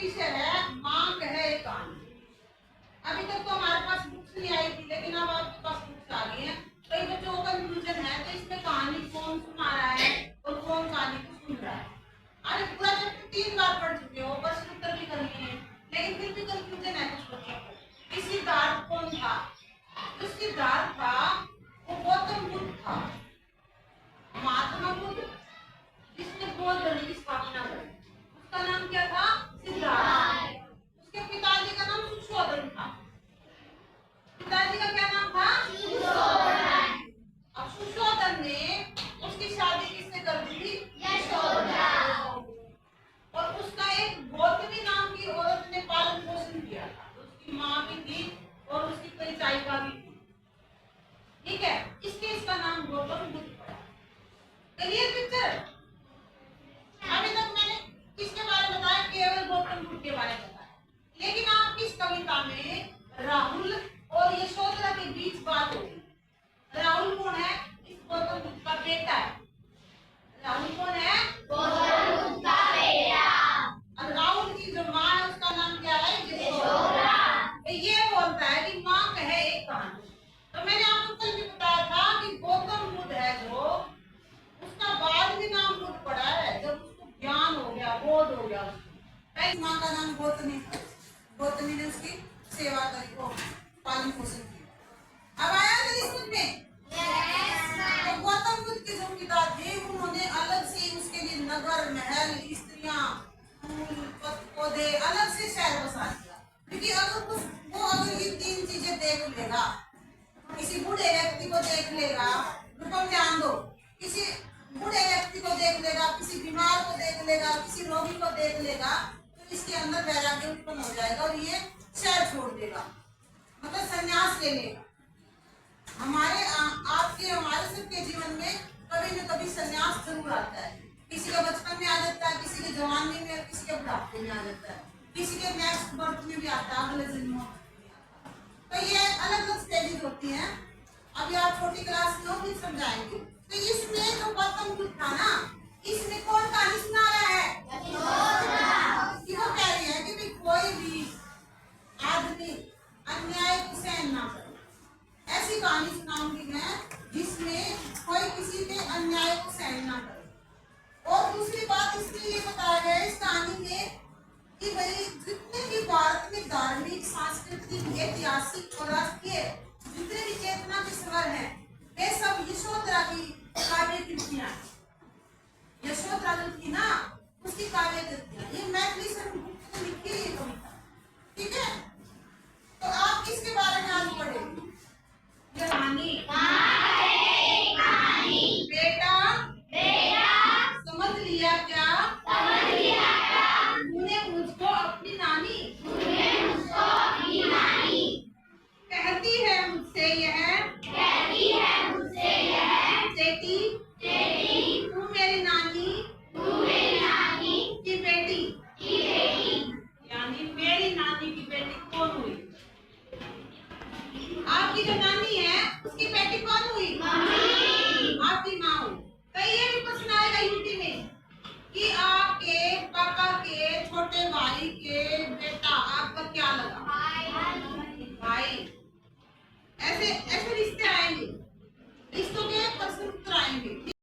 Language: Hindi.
विषय है माँ कहे कहानी। अभी तक तो हमारे पास बुक्स नहीं आई थी, लेकिन अब आपके पास बुक्स आ गई हैं। कई बच्चों का कंफ्यूजन है, तो इसमें कहानी कौन सुना रहा है और कौन कहानी को सुन रहा है। अरे पूरा चैप्टर 3 बार पढ़ चुके हो, प्रश्न उत्तर भी करनी है, लेकिन फिर भी कंफ्यूजन है कुछ बच्चों को। कि सिद्धार्थ कौन था? जो सिद्धार्थ था वो गौतम बुद्ध था, महात्मा बुद्ध, जिसने बौद्ध धर्म की स्थापना करी। उसका नाम क्या था? सिद्धार्थ। उसके पिताजी का नाम सुशोधन था। पिताजी का क्या नाम था? सुशोधन। अब सुशोधन ने उसकी शादी किससे कर दी थी? यशोधरा। और उसका एक गौतमी नाम की औरत ने पालन पोषण किया था। उसकी माँ भी थी और उसकी परिचारिका भी थी। ठीक है, इसलिए इसका नाम गौतम बुद्ध पड़ा। Clear picture? अभी तक मैंने किसके बारे में बताया? केवल गौतम बुद्ध के बारे में बताया। लेकिन आपकी इस कविता में राहुल और यशोधरा के बीच बात होगी। राहुल कौन है? इस गौतम बुद्ध का बेटा है। राहुल कौन है? गौतम बुद्ध का बेटा। और राहुल की जो माँ है उसका नाम क्या है? यशोधरा। ये बोलता है कि माँ कहे एक कहानी। तो मैंने आपको कल भी बताया था कि गौतम बुद्ध है जो, उसका बाद में नाम बुद्ध पड़ा है जब उसको ज्ञान हो गया, बोध हो गया। उसको माँ का नाम गौतमी था। गौतमी ने उसकी सेवा करी, को पालन पोषण किया। अब आया ना समझ में? तो गौतम बुद्ध के जो पिता थे उन्होंने अलग से उसके लिए नगर, महल, स्त्रियां, फूल, पौधे, अलग से शहर बसा दिया। क्योंकि अगर ये 3 चीजें देख लेगा, किसी बूढ़े व्यक्ति को देख लेगा, रुपम ध्यान दो, किसी बूढ़े व्यक्ति को देख लेगा, किसी बीमार को देख लेगा, किसी रोगी को देख लेगा, तो इसके अंदर वैराग्य उत्पन्न हो जाएगा और ये शहर छोड़ देगा, मतलब संन्यास ले लेगा। हमारे सबके जीवन में कभी न कभी संन्यास जरूर आता है। किसी के बचपन में आ जाता है, किसी के जवानी में, और किसी के बुढ़ापे में आ जाता है, किसी के नेक्स्ट बर्थ में भी आता है, अगले जन्मों में। तो ये अलग अलग स्टेजेस होती हैं। अभी आप छोटी क्लास में हो, फिर समझाएंगे। तो इसमें जो गौतम बुद्ध था ना, इसमें कौन कहानी सुना रहा है? कि वो कह रही है कि कोई भी आदमी अन्याय को सहन ना करे। ऐसी कहानी सुनाऊंगी मैं जिसमें कोई किसी पे अन्याय को सहन ना करे। और दूसरी बात इसमें ये बताया गया है इस कहानी में कि भाई जितने भी भारत में धार्मिक, सांस्कृतिक, ऐतिहासिक और राष्ट्रीय जितने भी चेतना के स्वर हैं, वे सब यशोधरा की काव्य कृतियां हैं। यशोधरा जो थी ना, उसकी काव्य कृतियां, ये मैथिली से लिखी है कविता। ठीक है, तो आप किसके बारे में आज पढ़ेंगे? कहानी बेटा समझ लिया क्या? तूने मुझको अपनी नानी कहती है मुझसे यह बेटी, तू मेरी नानी की बेटी। यानी मेरी नानी की बेटी कौन हुई? आपकी जो नानी है उसकी बेटी कौन हुई? आपकी माँ हुई। तो ये भी प्रश्न आएगा यूटी में कि आपके पापा के छोटे भाई के बेटा आपका क्या लगा? भाई। ऐसे ऐसे रिश्ते आएंगे, रिश्तों के प्रश्न उत्तर आएंगे।